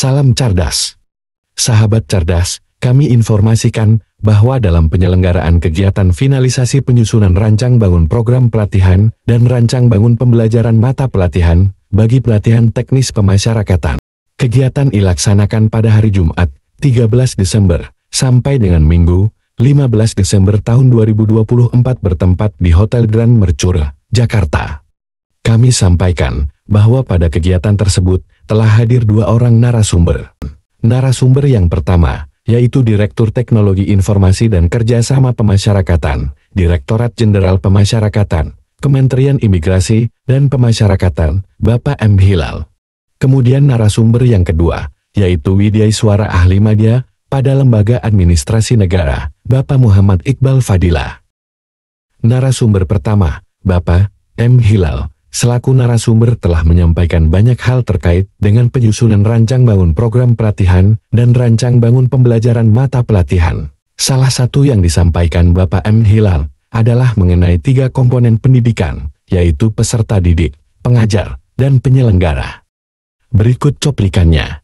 Salam cerdas. Sahabat cerdas, kami informasikan bahwa dalam penyelenggaraan kegiatan finalisasi penyusunan rancang bangun program pelatihan dan rancang bangun pembelajaran mata pelatihan bagi pelatihan teknis pemasyarakatan, kegiatan dilaksanakan pada hari Jumat 13 Desember sampai dengan Minggu 15 Desember tahun 2024 bertempat di Hotel Grand Mercure, Jakarta. Kami sampaikan bahwa pada kegiatan tersebut telah hadir 2 orang narasumber. Narasumber yang pertama, yaitu Direktur Teknologi Informasi dan Kerjasama Pemasyarakatan, Direktorat Jenderal Pemasyarakatan, Kementerian Imigrasi dan Pemasyarakatan, Bapak M. Hilal. Kemudian narasumber yang kedua, yaitu Widyaiswara Ahli Madya pada Lembaga Administrasi Negara, Bapak Muhammad Iqbal Fadilah. Narasumber pertama, Bapak M. Hilal, selaku narasumber telah menyampaikan banyak hal terkait dengan penyusunan rancang bangun program pelatihan dan rancang bangun pembelajaran mata pelatihan. Salah satu yang disampaikan Bapak M. Hilal adalah mengenai 3 komponen pendidikan, yaitu peserta didik, pengajar, dan penyelenggara. Berikut cuplikannya.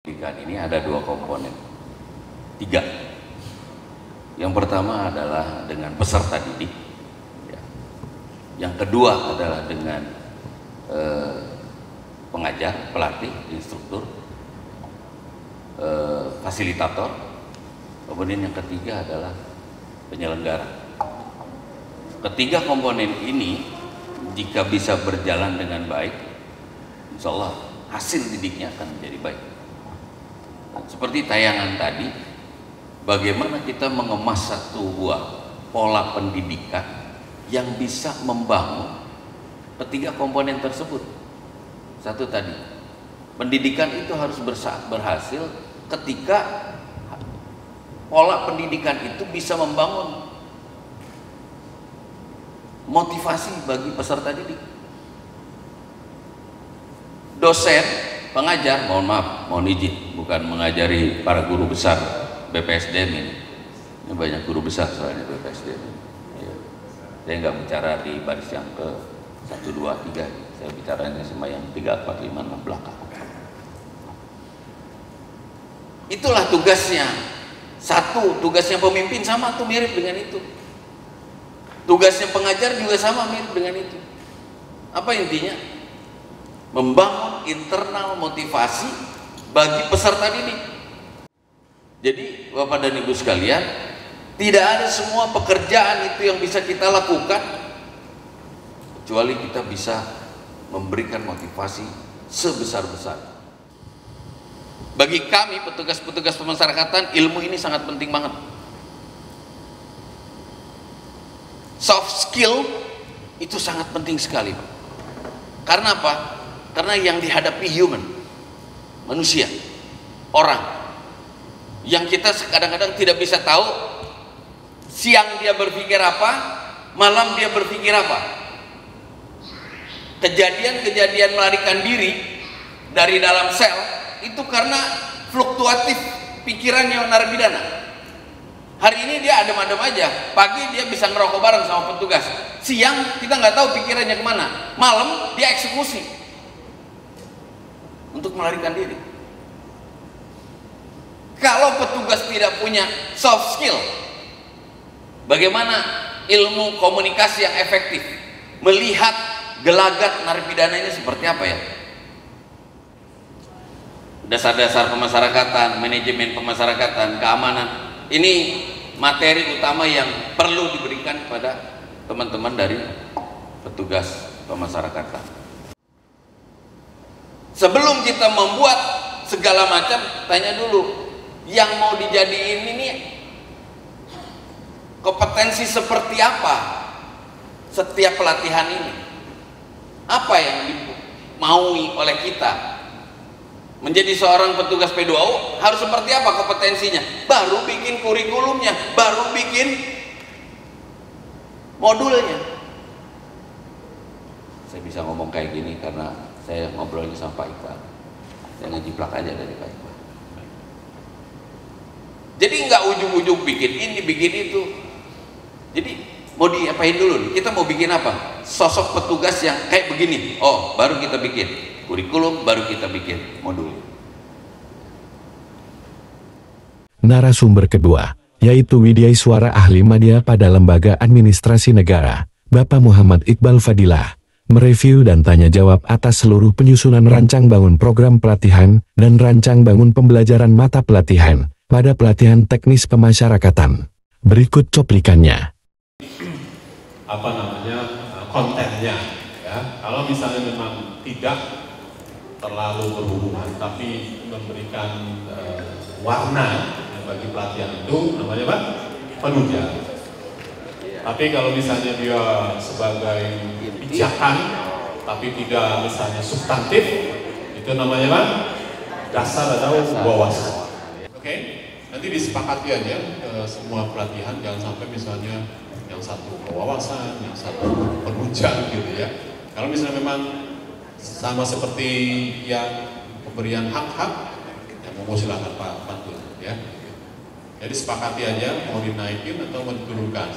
Pendidikan ini ada 2 komponen, 3. Yang pertama adalah dengan peserta didik. Yang kedua adalah dengan pengajar, pelatih, instruktur, fasilitator. Kemudian yang ketiga adalah penyelenggara. Ketiga komponen ini jika bisa berjalan dengan baik, insya Allah hasil didiknya akan menjadi baik. Seperti tayangan tadi, bagaimana kita mengemas satu buah pola pendidikan yang bisa membangun ketiga komponen tersebut. Satu tadi, pendidikan itu harus berhasil ketika pola pendidikan itu bisa membangun motivasi bagi peserta didik. Dosen, pengajar, mohon izin, bukan mengajari para guru besar BPSDM ini. Ini banyak guru besar soalnya BPSDM ini. Saya nggak bicara di baris yang ke 1, 2, 3, saya bicaranya sama yang 3, 4, 5, 6 belakang. Itulah tugasnya. Satu, tugasnya pemimpin sama tuh mirip dengan itu. Tugasnya pengajar juga sama mirip dengan itu. Apa intinya? Membangun internal motivasi bagi peserta didik. Jadi Bapak dan Ibu sekalian, tidak ada semua pekerjaan itu yang bisa kita lakukan kecuali kita bisa memberikan motivasi sebesar-besar. Bagi kami petugas-petugas pemasyarakatan, ilmu ini sangat penting banget. Soft skill itu sangat penting sekali. Karena apa? Karena yang dihadapi human, manusia, orang, yang kita kadang-kadang tidak bisa tahu siang dia berpikir apa, malam dia berpikir apa. Kejadian-kejadian melarikan diri dari dalam sel itu karena fluktuatif pikirannya narapidana. Hari ini dia adem-adem aja, pagi dia bisa ngerokok bareng sama petugas, siang kita nggak tahu pikirannya kemana, malam dia eksekusi untuk melarikan diri. Kalau petugas tidak punya soft skill, bagaimana ilmu komunikasi yang efektif, melihat gelagat narapidana ini seperti apa ya? Dasar-dasar pemasyarakatan, manajemen pemasyarakatan, keamanan, ini materi utama yang perlu diberikan kepada teman-teman dari petugas pemasyarakatan. Sebelum kita membuat segala macam, tanya dulu, yang mau dijadiin ini kompetensi seperti apa setiap pelatihan ini? Apa yang dimaui oleh kita? Menjadi seorang petugas P2O harus seperti apa kompetensinya? Baru bikin kurikulumnya, baru bikin modulnya. Saya bisa ngomong kayak gini karena saya ngobrolnya sama Pak Iqbal. Saya ngejiplak aja dari Pak Iqbal. Jadi nggak ujung-ujung bikin ini, bikin itu. Jadi mau diapain dulu nih? Kita mau bikin apa? Sosok petugas yang kayak begini. Oh, baru kita bikin. kurikulum, baru kita bikin modul. Narasumber kedua, yaitu Widyaiswara Ahli Madya pada Lembaga Administrasi Negara, Bapak Muhammad Iqbal Fadilah, mereview dan tanya jawab atas seluruh penyusunan rancang bangun program pelatihan dan rancang bangun pembelajaran mata pelatihan pada pelatihan teknis pemasyarakatan. Berikut cuplikannya. Kontennya, ya. Kalau misalnya memang tidak terlalu berhubungan, tapi memberikan warna bagi pelatihan itu, namanya apa? Penunjang. Tapi kalau misalnya dia sebagai pijakan, tapi tidak misalnya substantif, itu namanya apa? Dasar atau wawasan. Oke? Nanti disepakati aja semua pelatihan, jangan sampai misalnya yang satu wawasan, yang satu penunjang gitu ya. Kalau misalnya memang sama seperti yang pemberian hak-hak, ya mau silakan Pak Pantul ya. Jadi sepakati aja mau dinaikin atau mau diturunkan.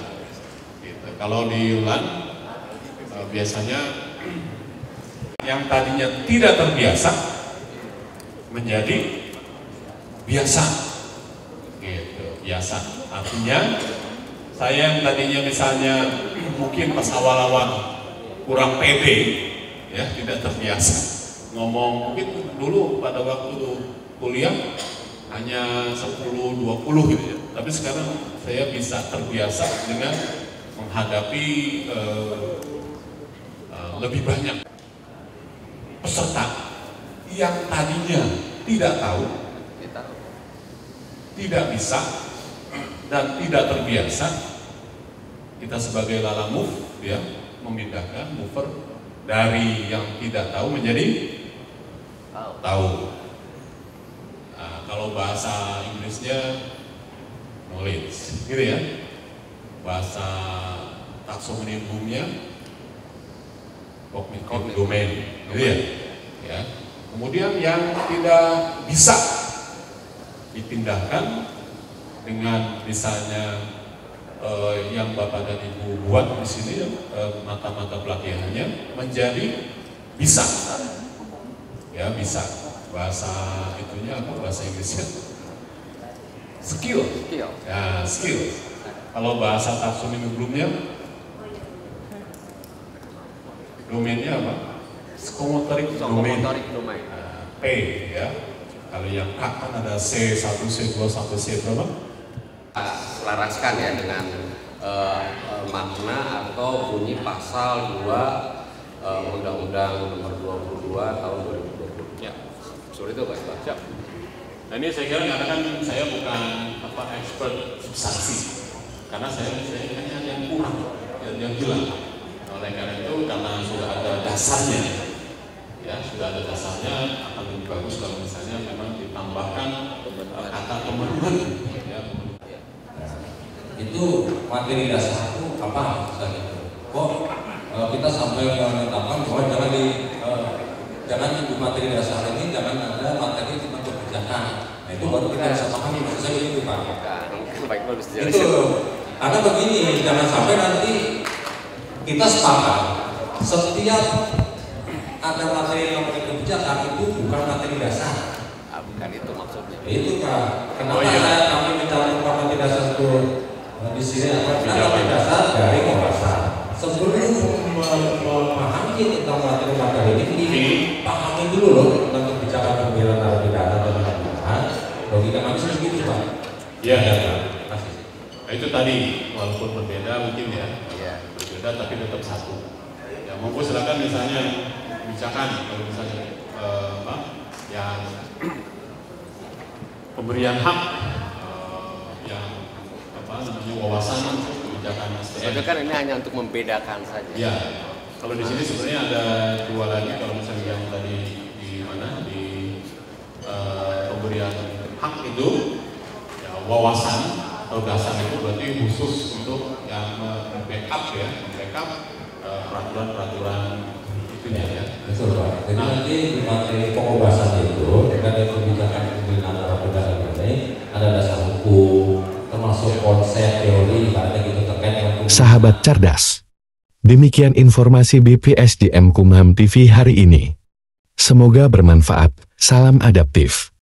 Gitu. Kalau diulang biasanya yang tadinya tidak terbiasa menjadi biasa. Gitu, biasa. Artinya saya yang tadinya misalnya mungkin pas awal-awal kurang pede, ya tidak terbiasa ngomong, mungkin dulu pada waktu kuliah hanya 10-20 gitu ya, tapi sekarang saya bisa terbiasa dengan menghadapi lebih banyak peserta yang tadinya tidak tahu, tidak bisa dan tidak terbiasa. Kita sebagai lalamove ya memindahkan mover dari yang tidak tahu menjadi tahu. Nah, kalau bahasa Inggrisnya knowledge, gitu ya. Bahasa taksonomiumnya cognitive domain, gitu ya. Ya. Kemudian yang tidak bisa dipindahkan dengan misalnya yang Bapak dan Ibu buat di sini mata-mata pelatihannya menjadi bisa, ya bisa. Bahasa itunya apa? Bahasa Inggrisnya skill, ya skill. Kalau bahasa taksonomiumnya domainnya apa? Psikomotorik domain. P ya. Kalau yang K kan ada C1, C2 sampai C berapa? Selaraskan ya dengan makna atau bunyi pasal 2 Undang-Undang Nomor 22 Tahun 2020. Ya, sorry itu Pak. Siap. Nah ini saya kira kan saya bukan expert substansi, karena saya hanya yang kurang, yang hilang. Oleh karena itu, karena sudah ada dasarnya, ya sudah ada dasarnya, akan lebih bagus kalau misalnya memang ditambahkan kata pemenuhan. Ya. Itu materi dasar itu apa misalnya? Kok kita sampai menetapkan bahwa jangan di materi dasar ini jangan ada materi tentang kebijakan. Nah itu baru kita bisa pahami maksud saya itu Pak. Itu karena begini, jangan sampai nanti kita sepakat setiap ada materi yang kebijakan itu bukan materi dasar. Bukan itu maksudnya. Itu Pak. Kenapa kami mencari materi dasar itu? Di sini apa dasar dari wawasan. Sebelum memahami tentang materi ini, pahami dulu loh tentang kebijakan pembelaan narapidana dan pembelaan. Logika manusia begitu Pak. Iya. Nah itu tadi walaupun berbeda mungkin ya, berbeda tapi tetap satu. Ya monggo silakan misalnya kebijakan kalau misalnya yang pemberian hak yang wawasan kebijakan SDM. Itu kan ini hanya untuk membedakan saja. Ya, kalau di sini sebenarnya ada dua lagi. Kalau misalnya yang tadi di mana di pemberian hak itu, ya wawasan atau dasar itu berarti khusus untuk yang backup ya, backup peraturan-peraturan itunya ya. Betul Pak. Jadi nanti di materi pokok bahasan itu dengan kebijakan pembinaan narapidana ini ada dasar hukum, termasuk konsep teori ibaratnya gitu terkait dengan Sahabat cerdas. Demikian informasi BPSDM Kumham TV hari ini. Semoga bermanfaat. Salam adaptif.